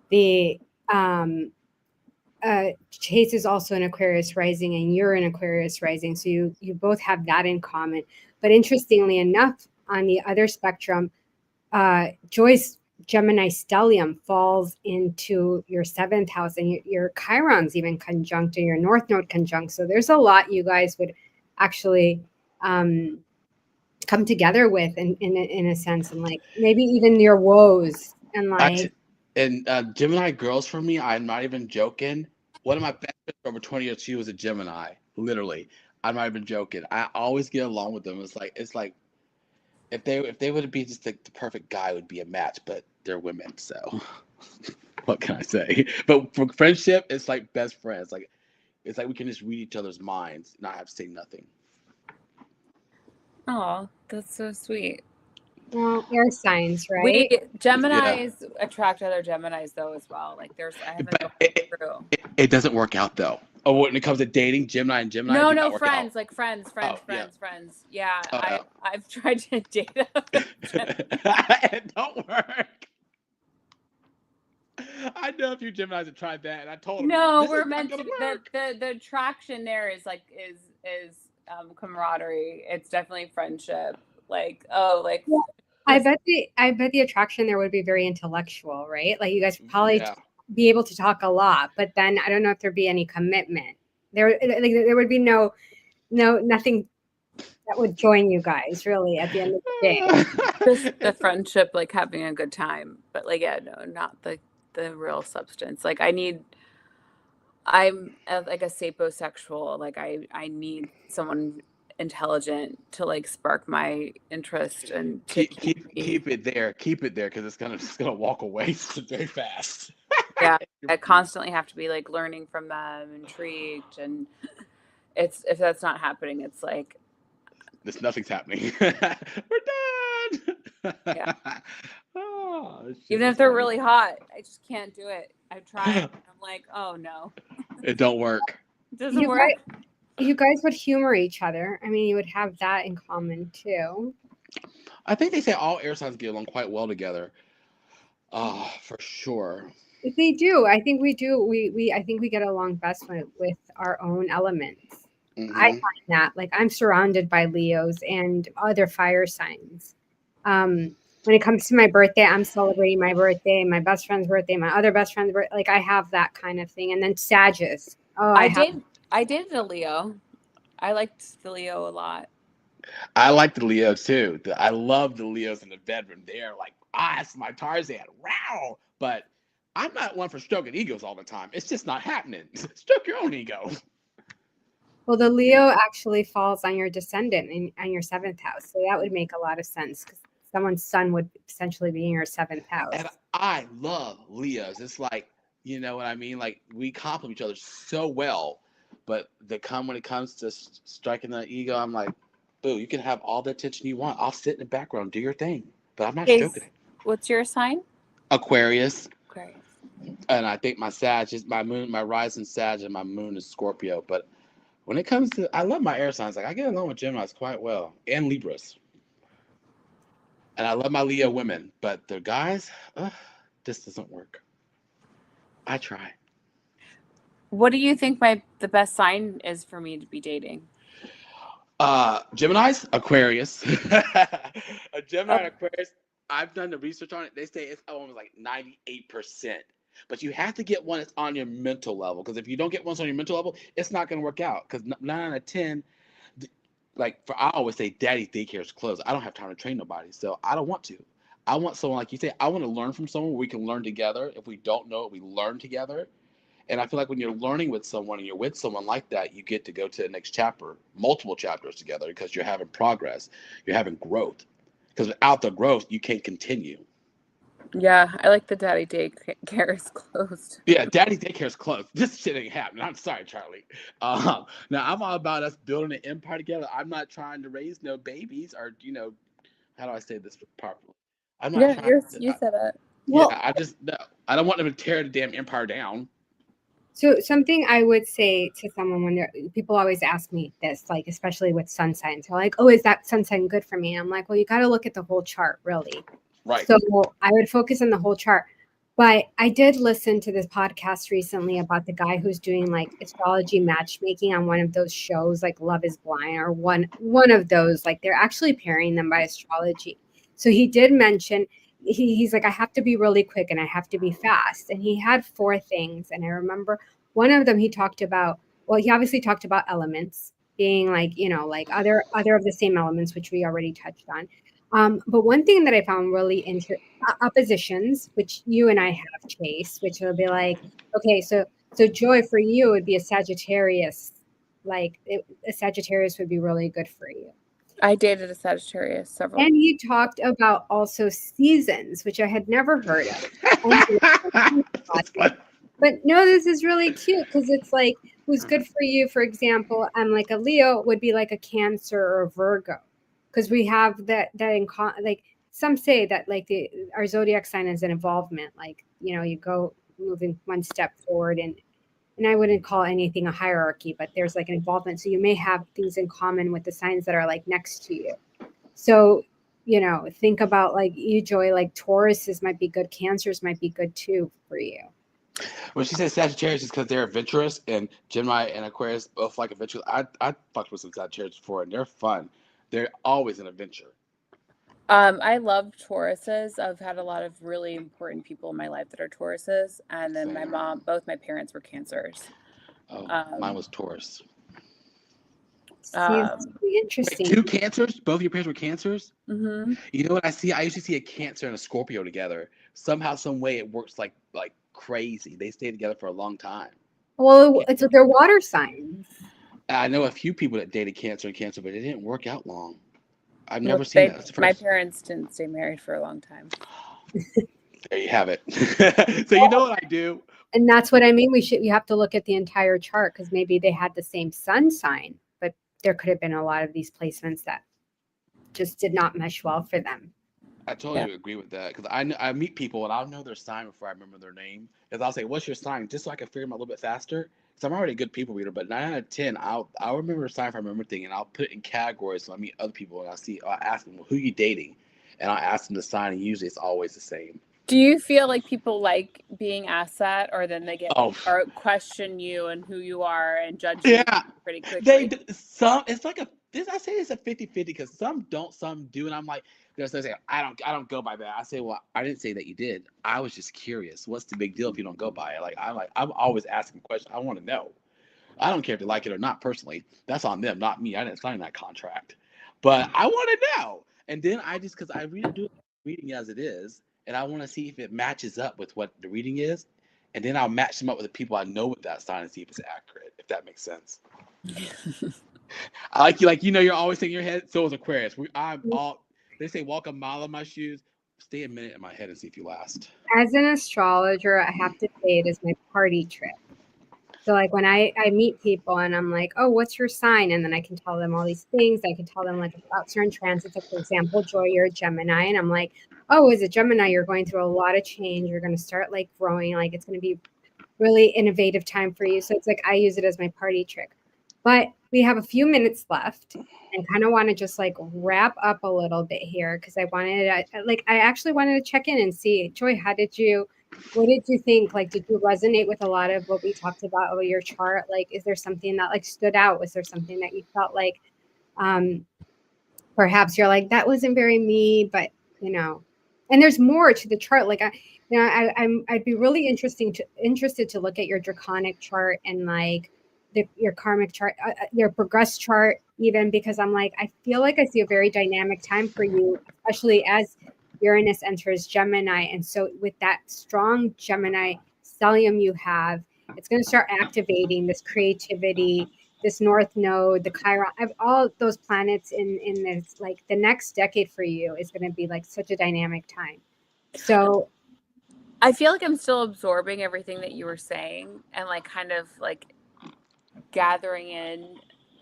the Chase is also an Aquarius rising, and you're an Aquarius rising, so you both have that in common. But interestingly enough, on the other spectrum, Joy's Gemini stellium falls into your 7th house, and your Chiron's even conjunct, and your North Node conjunct. So there's a lot you guys would actually come together with in a sense, and like maybe even your woes and like. Gemini girls for me, I'm not even joking. One of my best friends for over 20 years, she was a Gemini. Literally, I'm not even joking. I always get along with them. It's like if they would be just like the perfect guy, would be a match. But they're women, so what can I say? But for friendship, it's like best friends. Like it's like we can just read each other's minds, not have to say nothing. Oh, that's so sweet. Well, air signs, right? Geminis attract other Geminis though as well. Like I haven't gone through. It doesn't work out though. Oh, when it comes to dating, Gemini and Gemini. No, friends, like friends. Yeah, I've tried to date them. It don't work. I know a few Geminis have tried that, and I told them. No, we're meant to. The attraction there is like is camaraderie. It's definitely friendship. Like Yeah. I bet the attraction there would be very intellectual, right? Like you guys would probably be able to talk a lot, but then I don't know if there'd be any commitment. There would be nothing that would join you guys really at the end of the day. Just the friendship, like having a good time, but like, yeah, no, not the real substance. Like I'm like a sapiosexual. Like I need someone intelligent to like spark my interest and to keep me. Keep it there. Keep it there because it's gonna walk away very fast. Yeah, I constantly have to be like learning from them, intrigued, and it's if that's not happening, it's like Nothing's happening. We're done. yeah. Oh, shit, Even if that's they're funny. really hot, I just can't do it. I've tried. I'm like, oh no, It don't work. it doesn't You work. guys, you guys would humor each other. I mean, you would have that in common too. I think they say all air signs get along quite well together. Oh, for sure. They do. I think we do. We I think we get along best with our own elements. I Hmm. find that like I'm surrounded by Leos and other fire signs. When it comes to my birthday, I'm celebrating my birthday, my best friend's birthday, my other best friend's birthday. Like I have that kind of thing. And then Sagittarius. Oh, I I have. did. I dated a Leo. I liked the Leo a lot. I like the Leos too. I love the Leos in the bedroom. They're like, it's my Tarzan. Wow. But I'm not one for stroking egos all the time. It's just not happening. Stroke your own ego. Well, the Leo actually falls on your descendant in on your seventh house, so that would make a lot of sense because someone's son would essentially be in your seventh And house. I love Leos. It's like, you know what I mean? Like we compliment each other so well. But when it comes to striking the ego, I'm like, boo, you can have all the attention you want. I'll sit in the background, do your thing. But I'm not stroking it. What's your sign? Aquarius. Aquarius. And I think my Sag is my moon, my rising Sag, and my moon is Scorpio. But when it comes to, I love my air signs. Like I get along with Geminis quite well, and Libras, and I love my Leo women. But the guys, this doesn't work. I try. What do you think the best sign is for me to be dating? Gemini's, Aquarius. A Gemini Oh, and Aquarius. I've done the research on it. They say it's almost like 98%. But you have to get one that's on your mental level. Because if you don't get one that's on your mental level, it's not going to work out. Because 9 out of 10, like I always say, daddy daycare is closed. I don't have time to train nobody. So I don't want to. I want someone, like you say, I want to learn from someone where we can learn together. If we don't know it, we learn together. And I feel like when you're learning with someone and you're with someone like that, you get to go to the next chapter, multiple chapters together because you're having progress, you're having growth. Because without the growth, you can't continue. yeah. I like the daddy daycare is closed. Yeah, daddy daycare is closed. This shit ain't happening. I'm sorry, Charlie. Now I'm all about us building an empire together. I'm not trying to raise no babies or, how do I say this properly? I'm not Yeah, trying to, you said it. yeah, Well, no, I don't want them to tear the damn empire down. so something I would say to someone when people always ask me this, like especially with sun signs, they're like, "Oh, is that sun sign good for me?" I'm like, "Well, you got to look at the whole chart, really." Right. So I would focus on the whole chart. But I did listen to this podcast recently about the guy who's doing like astrology matchmaking on one of those shows, like Love Is Blind or one of those. Like they're actually pairing them by astrology. So he did mention he's like, I have to be really quick and I have to be fast. And he had four things. And I remember one of them he talked about, well, he obviously talked about elements being like, like other of the same elements, which we already touched on. But one thing that I found really interesting, oppositions, which you and I have, Chase, which will be like, okay, so Joy, for you would be a Sagittarius. A Sagittarius would be really good for you. I dated a Sagittarius several. And he talked about also seasons, which I had never heard of. That's fun. But no, this is really cute because it's like who's good for you. For example, like a Leo would be like a Cancer or a Virgo, because we have that in like some say that like our zodiac sign is an involvement. Like you go moving one step forward, and I wouldn't call anything a hierarchy, but there's like an involvement. So you may have things in common with the signs that are like next to you. So think about like you, Joy. Like Tauruses might be good, Cancers might be good too for you. When she says Sagittarius, it's because they're adventurous, and Gemini and Aquarius both like adventure. I fucked with some Sagittarius before, and they're fun. They're always an adventure. I love Tauruses. I've had a lot of really important people in my life that are Tauruses, and then both my parents were Cancers. Oh, mine Um, was Taurus. Seems to be Wait, interesting. 2 cancers? Both your parents were cancers? Mm-hmm. You know what I see? I usually see a Cancer and a Scorpio together. Somehow, some way, it works like crazy. They stay together for a long time. Well, it's their water signs. I know a few people that dated Cancer and Cancer, but it didn't work out long. I've Well, never seen that. That's the my first. parents didn't stay married for a long time. There you have it. So you know what I do? And that's what I mean. You have to look at the entire chart because maybe they had the same sun sign, but there could have been a lot of these placements that just did not mesh well for them. I totally agree with that because I meet people and I'll know their sign before I remember their name. Because I'll say, "What's your sign?" Just so I can figure them out a little bit faster. Because I'm already a good people reader. But 9 out of 10, I'll remember a sign if I remember thing, and I'll put it in categories. So I meet other people and I'll ask them, well, "Who you dating?" And I'll ask them the sign, and usually it's always the same. Do you feel like people like being asked that, or then they get Oh, or question you and who you are and judge you yeah. pretty quickly? Some it's like I say it's a 50-50 because some don't, some do, and I'm like, they'll say I don't go by that. I say, well, I didn't say that you did. I was just curious. What's the big deal if you don't go by it? I'm always asking questions. I want to know. I don't care if they like it or not. Personally, that's on them, not me. I didn't sign that contract, but I want to know. And then I just because I really do reading as it is, and I want to see if it matches up with what the reading is, and then I'll match them up with the people I know with that sign and see if it's accurate. If that makes sense. I like you're always thinking in your head. So is Aquarius. They say walk a mile in my shoes, stay a minute in my head and see if you last. As an astrologer, I have to say it is my party trick. So like when I meet people and I'm like, oh, what's your sign? And then I can tell them all these things. I can tell them like about certain transits. Like for example, Joy, you're a Gemini. And I'm like, oh, as a Gemini, you're going through a lot of change. You're going to start like growing. Like it's going to be really innovative time for you. So it's like I use it as my party trick. But we have a few minutes left and kind of want to just like wrap up a little bit here because I actually wanted to check in and see, Joy, what did you think? Like, did you resonate with a lot of what we talked about over your chart? Like, is there something that like stood out? Was there something that you felt like perhaps you're like, that wasn't very me, but and there's more to the chart. Like I'd be really interested to look at your draconic chart and like your karmic chart, your progress chart, even because I'm like, I feel like I see a very dynamic time for you, especially as Uranus enters Gemini. And so with that strong Gemini stellium you have, it's going to start activating this creativity, this North Node, the Chiron, all those planets in this, like the next decade for you is going to be like such a dynamic time. So I feel like I'm still absorbing everything that you were saying and like kind of like gathering in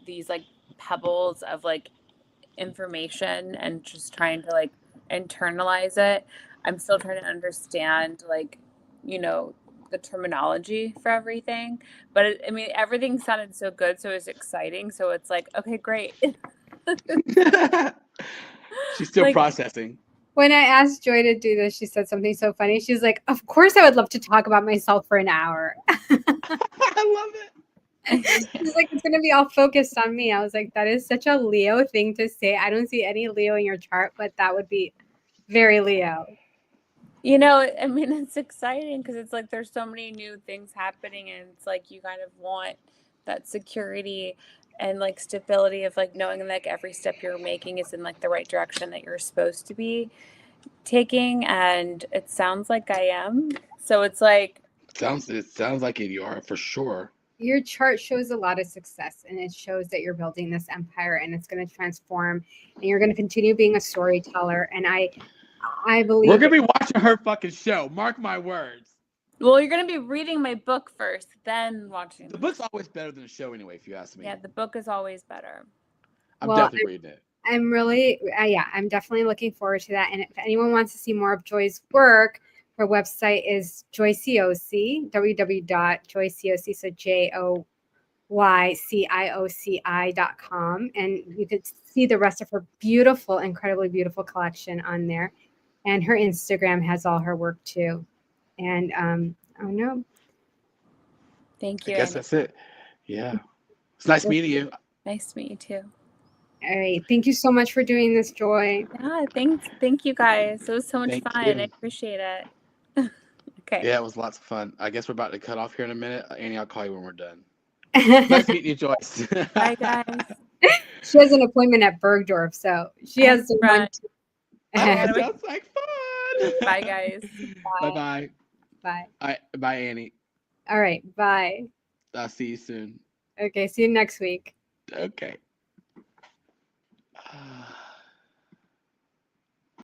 these like pebbles of like information and just trying to like internalize it. I'm still trying to understand like, the terminology for everything. But I mean, everything sounded so good, so it's exciting. So it's like, okay, great. She's still Like, processing. when I asked Joy to do this, she said something so funny. She's like, "Of course, I would love to talk about myself for an hour." I love it. She's like, "It's going to be all focused on me." I was like, "That is such a Leo thing to say." I don't see any Leo in your chart, but that would be very Leo. I mean, it's exciting because it's like there's so many new things happening, and it's like you kind of want that security and like stability of like knowing like every step you're making is in like the right direction that you're supposed to be taking. And it sounds like I am. So it's like, It sounds like you are for sure. Your chart shows a lot of success, and it shows that you're building this empire and it's going to transform, and you're going to continue being a storyteller. And I believe We're gonna be watching her fucking show. Mark my words. well, you're going to be reading my book first, then watching The book's always better than the show anyway, if you ask me. Yeah, the book is always better. I'm definitely reading it. I'm really, I'm definitely looking forward to that. And if anyone wants to see more of Joy's work, her website is Cioci, www.joycioci, so JOYCIOCI.com. And you could see the rest of her beautiful, incredibly beautiful collection on there. And her Instagram has all her work too. And oh no. Thank you. I guess that's it. Yeah. It's nice meeting you. Nice to meet you too. All right. Thank you so much for doing this, Joy. Yeah, thanks. Thank you guys. It was so much Thank fun. you. I appreciate it. Okay. Yeah, it was lots of fun. I guess we're about to cut off here in a minute. Annie, I'll call you when we're done. Nice meeting you, Joyce. Bye, guys. She has an appointment at Bergdorf, so she has to run. Oh, sounds like fun. Bye, guys. Bye-bye. Bye. All right, bye, Annie. All right. Bye. I'll see you soon. Okay. See you next week. Okay.